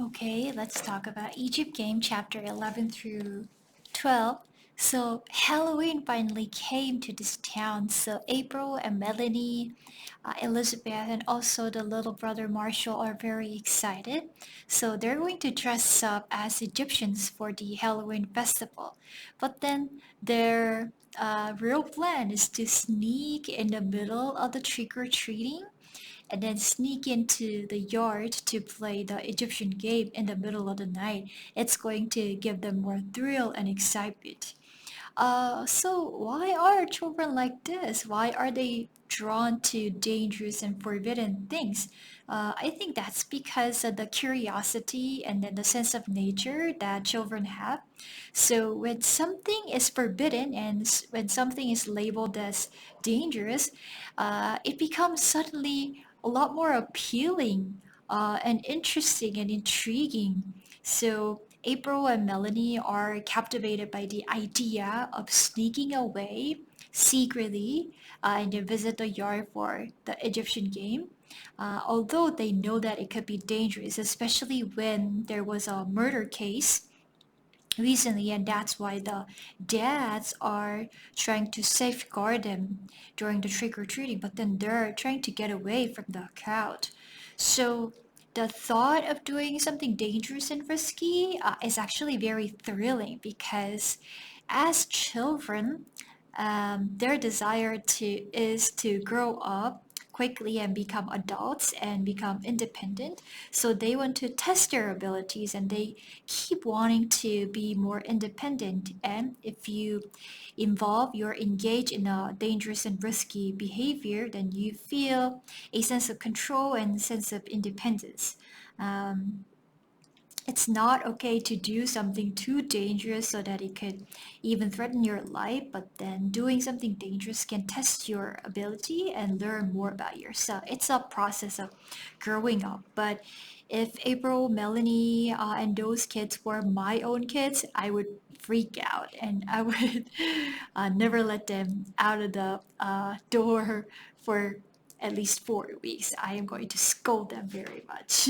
Okay, let's talk about Egypt Game Chapter 11 through 12. So, Halloween finally came to this town. So, April and Melanie, Elizabeth, and also the little brother Marshall are very excited. So, they're going to dress up as Egyptians for the Halloween festival. But then, their real plan is to sneak in the middle of the trick or treating and then sneak into the yard to play the Egyptian game in the middle of the night. It's going to give them more thrill and excitement. So why are children like this? Why are they drawn to dangerous and forbidden things? I think that's because of the curiosity and then the sense of nature that children have. So when something is forbidden and when something is labeled as dangerous, it becomes suddenly a lot more appealing and interesting and intriguing. So April and Melanie are captivated by the idea of sneaking away secretly and they visit the yard for the Egyptian game. Although they know that it could be dangerous, especially when there was a murder case recently, and that's why the dads are trying to safeguard them during the trick or treating, but then they're trying to get away from the crowd. So the thought of doing something dangerous and risky is actually very thrilling because as children, their desire to is to grow up quickly and become adults and become independent. So they want to test their abilities and they keep wanting to be more independent. And if you you're engaged in a dangerous and risky behavior, then you feel a sense of control and sense of independence. Um, it's not okay to do something too dangerous so that it could even threaten your life, but then doing something dangerous can test your ability and learn more about yourself. It's a process of growing up. But if April, Melanie, and those kids were my own kids, I would freak out and I would never let them out of the door for at least 4 weeks. I am going to scold them very much.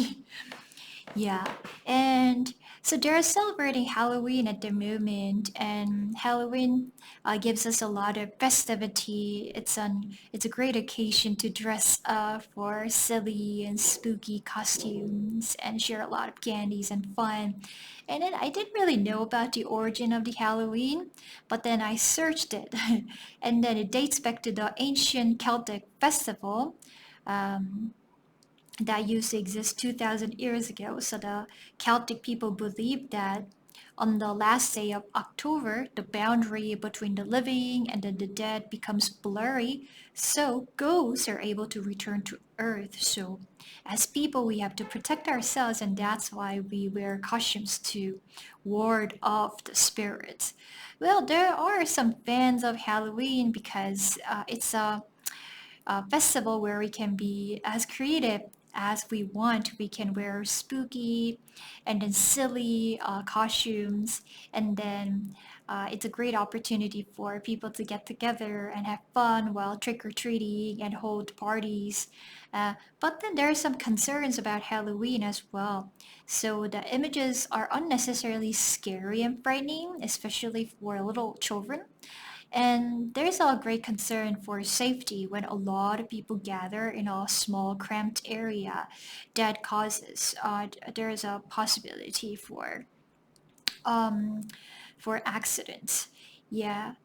Yeah, and so they're celebrating Halloween at the moment, and Halloween gives us a lot of festivity. It's a great occasion to dress up for silly and spooky costumes and share a lot of candies and fun. And then I didn't really know about the origin of the Halloween, but then I searched it, and then it dates back to the ancient Celtic festival. Um, that used to exist 2,000 years ago. So the Celtic people believed that on the last day of October, the boundary between the living and the dead becomes blurry, so ghosts are able to return to Earth. So, as people, we have to protect ourselves, and that's why we wear costumes to ward off the spirits. Well, there are some fans of Halloween because it's a festival where we can be as creative as we want. We can wear spooky and then silly costumes, and then it's a great opportunity for people to get together and have fun while trick or treating and hold parties. But then there are some concerns about Halloween as well. So the images are unnecessarily scary and frightening, especially for little children. And there's a great concern for safety when a lot of people gather in a small cramped area that causes there's a possibility um, for accidents. Yeah.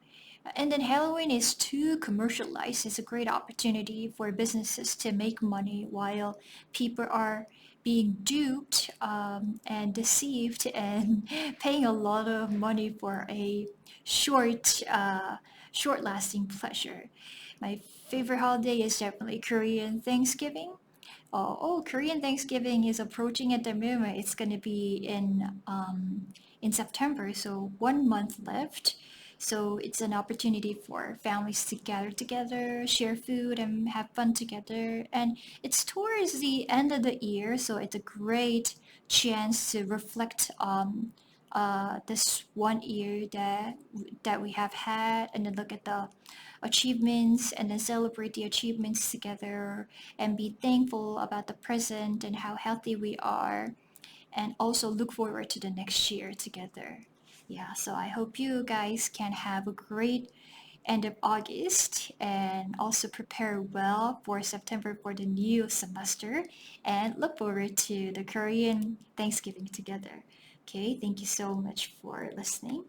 And then Halloween is too commercialized. It's a great opportunity for businesses to make money while people are being duped and deceived and paying a lot of money for a short-lasting pleasure. My favorite holiday is definitely Korean Thanksgiving. Korean Thanksgiving is approaching at the moment. It's gonna be in September, so 1 month left. So it's an opportunity for families to gather together, share food, and have fun together. And it's towards the end of the year, so it's a great chance to reflect on this 1 year that we have had, and then look at the achievements, and then celebrate the achievements together, and be thankful about the present and how healthy we are. and also look forward to the next year together. Yeah, so I hope you guys can have a great end of August and also prepare well for September for the new semester and look forward to the Korean Thanksgiving together. Okay, thank you so much for listening.